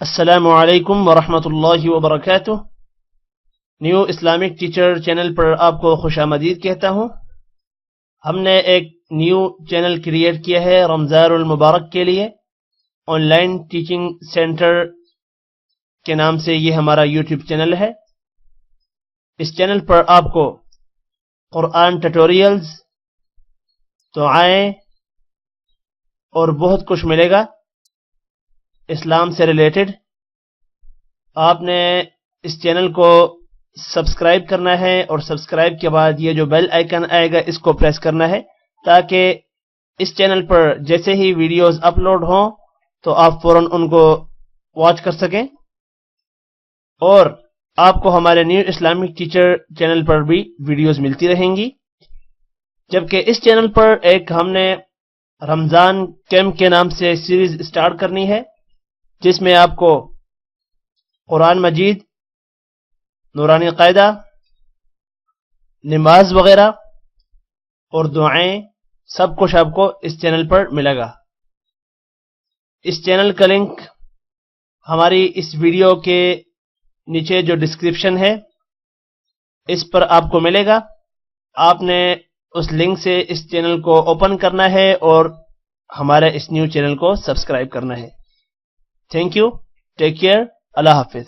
السلام علیکم ورحمۃ اللہ وبرکاتہ۔ نیو اسلامک ٹیچر چینل پر آپ کو خوش آمدید کہتا ہوں۔ ہم نے ایک نیو چینل کریٹ کیا ہے رمضان المبارک کے لیے، آن لائن ٹیچنگ سینٹر کے نام سے یہ ہمارا یوٹیوب چینل ہے۔ اس چینل پر آپ کو قرآن ٹیوٹوریلز، دعائیں اور بہت کچھ ملے گا اسلام سے ریلیٹڈ۔ آپ نے اس چینل کو سبسکرائب کرنا ہے اور سبسکرائب کے بعد یہ جو بیل آئیکن آئے گا اس کو پریس کرنا ہے تاکہ اس چینل پر جیسے ہی ویڈیوز اپلوڈ ہوں تو آپ فوراً ان کو واچ کر سکیں، اور آپ کو ہمارے نیو اسلامک ٹیچر چینل پر بھی ویڈیوز ملتی رہیں گی۔ جبکہ اس چینل پر ایک ہم نے رمضان کیمپ کے نام سے سیریز اسٹارٹ کرنی ہے، جس میں آپ کو قرآن مجید، نورانی قاعدہ، نماز وغیرہ اور دعائیں سب کچھ آپ کو اس چینل پر ملے گا۔ اس چینل کا لنک ہماری اس ویڈیو کے نیچے جو ڈسکرپشن ہے اس پر آپ کو ملے گا۔ آپ نے اس لنک سے اس چینل کو اوپن کرنا ہے اور ہمارے اس نیو چینل کو سبسکرائب کرنا ہے۔ تھینک یو، ٹیک کیئر، اللہ حافظ۔